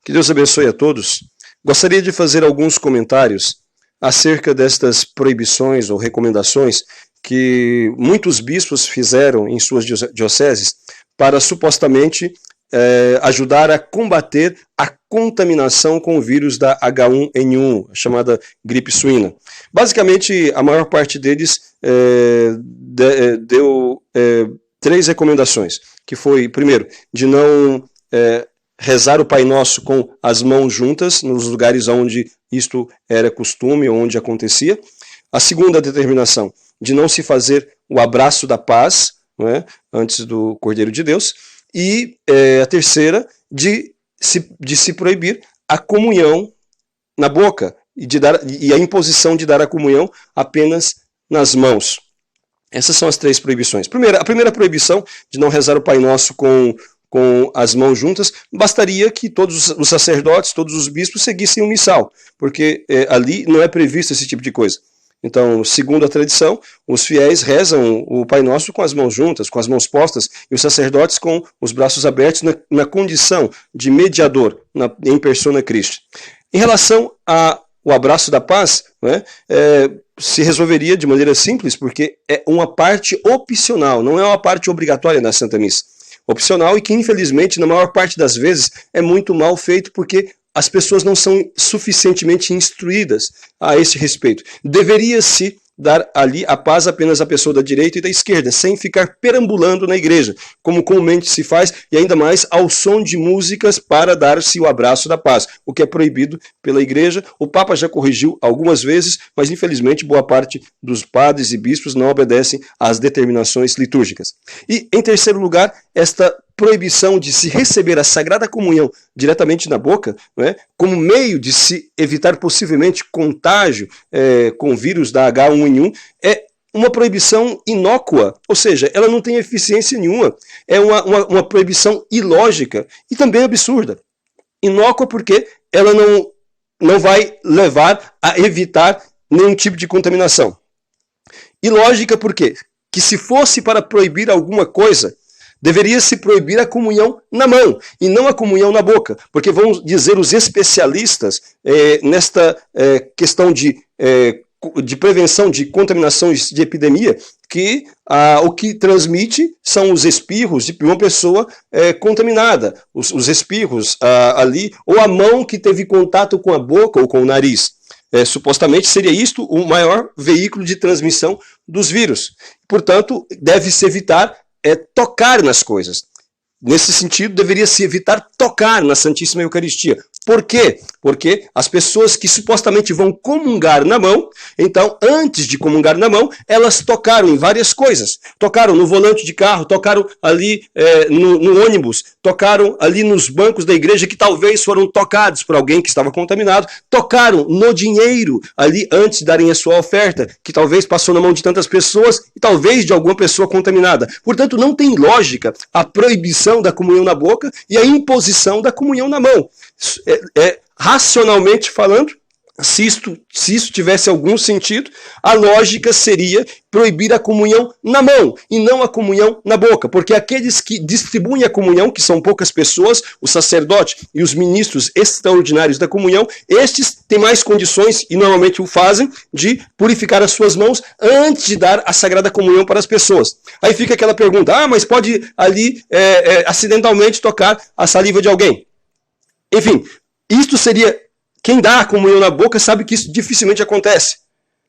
Que Deus abençoe a todos. Gostaria de fazer alguns comentários acerca destas proibições ou recomendações que muitos bispos fizeram em suas dioceses para supostamente ajudar a combater a contaminação com o vírus da H1N1, chamada gripe suína. Basicamente, a maior parte deles deu 3 recomendações, que foi, primeiro, de não rezar o Pai Nosso com as mãos juntas, nos lugares onde isto era costume, onde acontecia. A segunda determinação, de não se fazer o abraço da paz, não é? Antes do Cordeiro de Deus. E a terceira, de se proibir a comunhão na boca e a imposição de dar a comunhão apenas nas mãos. Essas são as 3 proibições. A primeira proibição, de não rezar o Pai Nosso com as mãos juntas, bastaria que todos os sacerdotes, todos os bispos seguissem o missal, porque ali não é previsto esse tipo de coisa. Então, segundo a tradição, os fiéis rezam o Pai Nosso com as mãos juntas, com as mãos postas, e os sacerdotes com os braços abertos na condição de mediador, em persona Christi. Em relação ao abraço da paz, né, se resolveria de maneira simples, porque é uma parte opcional, não é uma parte obrigatória da Santa Missa. Opcional e que, infelizmente, na maior parte das vezes, é muito mal feito porque as pessoas não são suficientemente instruídas a esse respeito. Deveria-se dar ali a paz apenas à pessoa da direita e da esquerda, sem ficar perambulando na igreja, como comumente se faz, e ainda mais ao som de músicas para dar-se o abraço da paz, o que é proibido pela igreja. O Papa já corrigiu algumas vezes, mas infelizmente boa parte dos padres e bispos não obedecem às determinações litúrgicas. E, em terceiro lugar, esta proibição de se receber a Sagrada Comunhão diretamente na boca, não é? Como meio de se evitar possivelmente contágio com o vírus da H1N1, é uma proibição inócua, ou seja, ela não tem eficiência nenhuma, é uma proibição ilógica e também absurda. Inócua porque ela não vai levar a evitar nenhum tipo de contaminação. Ilógica porque que se fosse para proibir alguma coisa, deveria se proibir a comunhão na mão e não a comunhão na boca, porque vão dizer os especialistas nesta questão de prevenção de contaminações de epidemia que o que transmite são os espirros de uma pessoa contaminada, os espirros ali, ou a mão que teve contato com a boca ou com o nariz. Supostamente seria isto o maior veículo de transmissão dos vírus. Portanto, deve-se evitar tocar nas coisas. Nesse sentido, deveria se evitar tocar na Santíssima Eucaristia. Por quê? Porque as pessoas que supostamente vão comungar na mão, então, antes de comungar na mão, elas tocaram em várias coisas. Tocaram no volante de carro, tocaram ali no ônibus, tocaram ali nos bancos da igreja que talvez foram tocados por alguém que estava contaminado, tocaram no dinheiro ali antes de darem a sua oferta, que talvez passou na mão de tantas pessoas e talvez de alguma pessoa contaminada. Portanto, não tem lógica a proibição da comunhão na boca e a imposição da comunhão na mão. Racionalmente falando, se isso tivesse algum sentido, a lógica seria proibir a comunhão na mão e não a comunhão na boca, porque aqueles que distribuem a comunhão, que são poucas pessoas, o sacerdote e os ministros extraordinários da comunhão, estes têm mais condições, e normalmente o fazem, de purificar as suas mãos antes de dar a Sagrada Comunhão para as pessoas. Aí fica aquela pergunta, mas pode ali acidentalmente tocar a saliva de alguém. Enfim, isto seria... Quem dá a comunhão na boca sabe que isso dificilmente acontece.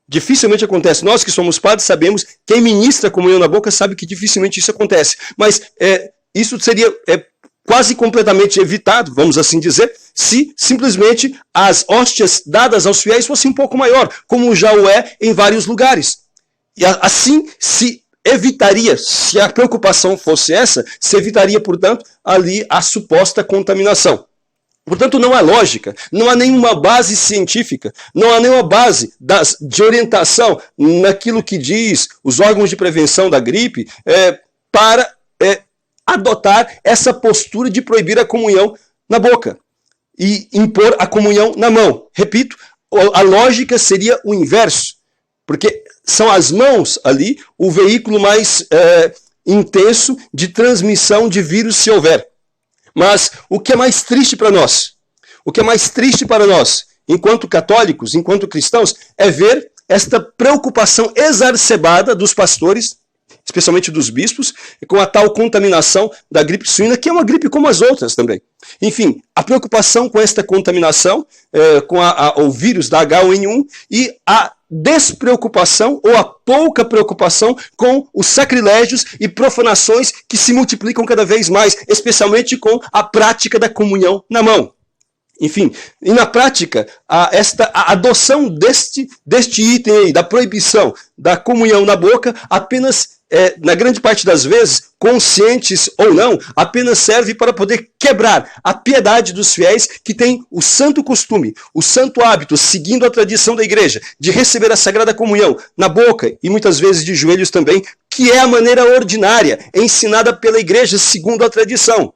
Dificilmente acontece. Nós que somos padres sabemos, quem ministra a comunhão na boca sabe que dificilmente isso acontece. Mas isso seria quase completamente evitado, vamos assim dizer, se simplesmente as hóstias dadas aos fiéis fossem um pouco maior, como já o é em vários lugares. E assim se evitaria, se a preocupação fosse essa, se evitaria, portanto, ali a suposta contaminação. Portanto, não há lógica, não há nenhuma base científica, não há nenhuma base de orientação naquilo que diz os órgãos de prevenção da gripe para adotar essa postura de proibir a comunhão na boca e impor a comunhão na mão. Repito, a lógica seria o inverso, porque são as mãos ali o veículo mais intenso de transmissão de vírus, se houver. Mas o que é mais triste para nós? O que é mais triste para nós, enquanto católicos, enquanto cristãos, é ver esta preocupação exacerbada dos pastores, especialmente dos bispos, com a tal contaminação da gripe suína, que é uma gripe como as outras também. Enfim, a preocupação com esta contaminação, com o vírus da H1N1 e a despreocupação ou a pouca preocupação com os sacrilégios e profanações que se multiplicam cada vez mais, especialmente com a prática da comunhão na mão. Enfim, e na prática, a adoção deste item aí, da proibição da comunhão na boca, apenas, na grande parte das vezes, conscientes ou não, apenas serve para poder quebrar a piedade dos fiéis que têm o santo costume, o santo hábito, seguindo a tradição da igreja, de receber a Sagrada Comunhão na boca e muitas vezes de joelhos também, que é a maneira ordinária, ensinada pela igreja segundo a tradição.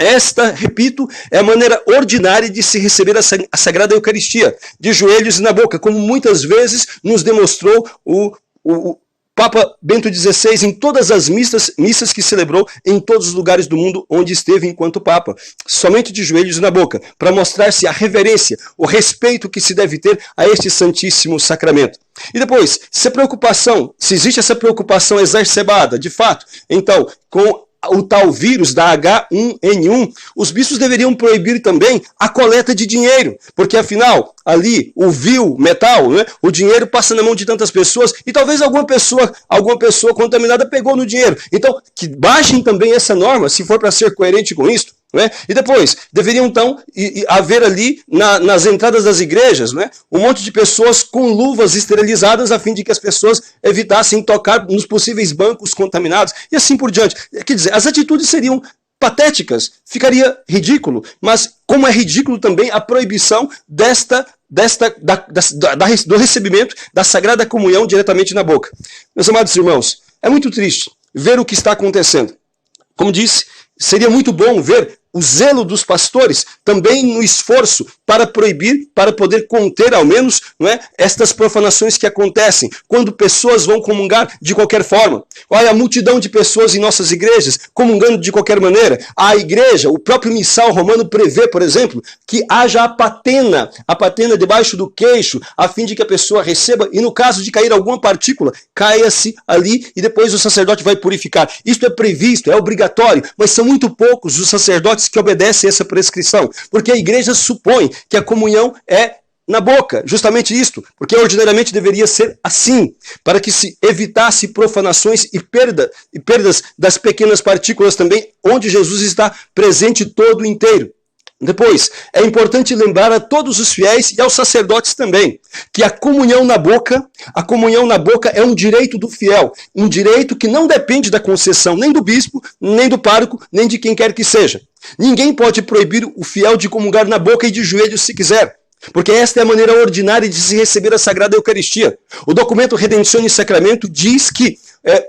Esta, repito, é a maneira ordinária de se receber a Sagrada Eucaristia, de joelhos e na boca, como muitas vezes nos demonstrou o Papa Bento XVI em todas as missas que celebrou em todos os lugares do mundo onde esteve enquanto Papa, somente de joelhos e na boca, para mostrar-se a reverência, o respeito que se deve ter a este Santíssimo Sacramento. E depois, se existe essa preocupação exacerbada, de fato, então, com o tal vírus da H1N1, os bispos deveriam proibir também a coleta de dinheiro, porque afinal, ali, o vil metal, né, o dinheiro passa na mão de tantas pessoas e talvez alguma pessoa contaminada pegou no dinheiro. Então, que baixem também essa norma, se for para ser coerente com isso. Né? E depois, deveriam então haver ali nas entradas das igrejas, né, um monte de pessoas com luvas esterilizadas a fim de que as pessoas evitassem tocar nos possíveis bancos contaminados e assim por diante. Quer dizer, as atitudes seriam patéticas, ficaria ridículo, mas como é ridículo também a proibição do recebimento da Sagrada Comunhão diretamente na boca. Meus amados irmãos, é muito triste ver o que está acontecendo. Como disse, seria muito bom ver o zelo dos pastores também no esforço para proibir, para poder conter ao menos, não é, estas profanações que acontecem quando pessoas vão comungar de qualquer forma. Olha a multidão de pessoas em nossas igrejas comungando de qualquer maneira. A igreja, o próprio missal romano prevê, por exemplo, que haja a patena debaixo do queixo, a fim de que a pessoa receba, e no caso de cair alguma partícula, caia-se ali e depois o sacerdote vai purificar. Isto é previsto, é obrigatório, mas são muito poucos os sacerdotes que obedecem essa prescrição, porque a igreja supõe que a comunhão é na boca, justamente isto, porque ordinariamente deveria ser assim, para que se evitasse profanações e perdas das pequenas partículas também, onde Jesus está presente todo inteiro. Depois, é importante lembrar a todos os fiéis e aos sacerdotes também, que a comunhão na boca é um direito do fiel, um direito que não depende da concessão nem do bispo, nem do pároco, nem de quem quer que seja. Ninguém pode proibir o fiel de comungar na boca e de joelhos se quiser, porque esta é a maneira ordinária de se receber a Sagrada Eucaristia. O documento Redemptionis Sacramento diz que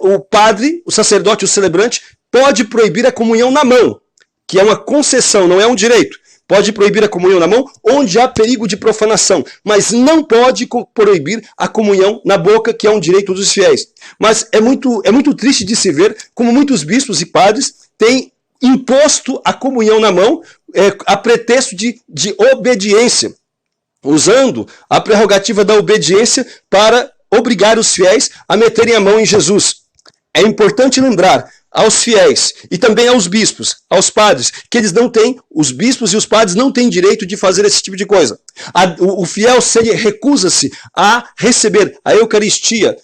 o padre, o sacerdote, o celebrante, pode proibir a comunhão na mão, que é uma concessão, não é um direito. Pode proibir a comunhão na mão onde há perigo de profanação, mas não pode proibir a comunhão na boca, que é um direito dos fiéis. Mas é muito triste de se ver como muitos bispos e padres têm imposto a comunhão na mão a pretexto de obediência, usando a prerrogativa da obediência para obrigar os fiéis a meterem a mão em Jesus. É importante lembrar aos fiéis e também aos bispos, aos padres, que eles não têm, os bispos e os padres não têm direito de fazer esse tipo de coisa. O fiel, se ele recusa-se a receber a Eucaristia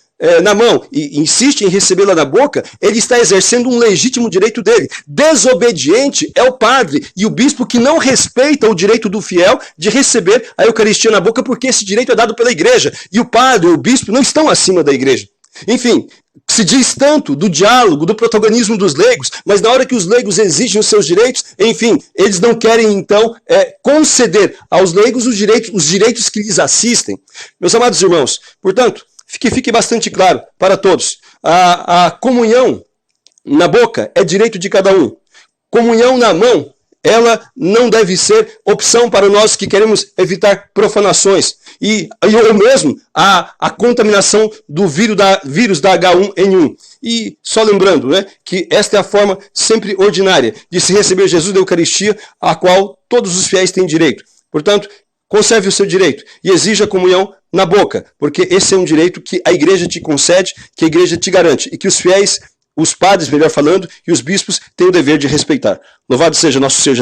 na mão e insiste em recebê-la na boca, ele está exercendo um legítimo direito dele. Desobediente é o padre e o bispo que não respeita o direito do fiel de receber a Eucaristia na boca, porque esse direito é dado pela igreja e o padre e o bispo não estão acima da igreja. Enfim, se diz tanto do diálogo, do protagonismo dos leigos, mas na hora que os leigos exigem os seus direitos, enfim, eles não querem então conceder aos leigos os direitos que lhes assistem. Meus amados irmãos, portanto, que fique bastante claro para todos, a comunhão na boca é direito de cada um. Comunhão na mão, ela não deve ser opção para nós que queremos evitar profanações. Ou mesmo a contaminação do vírus da H1N1. E só lembrando, né, que esta é a forma sempre ordinária de se receber Jesus da Eucaristia, a qual todos os fiéis têm direito. Portanto, conserve o seu direito e exija a comunhão na boca, porque esse é um direito que a igreja te concede, que a igreja te garante e que os fiéis, os padres, melhor falando, e os bispos têm o dever de respeitar. Louvado seja nosso Senhor Jesus.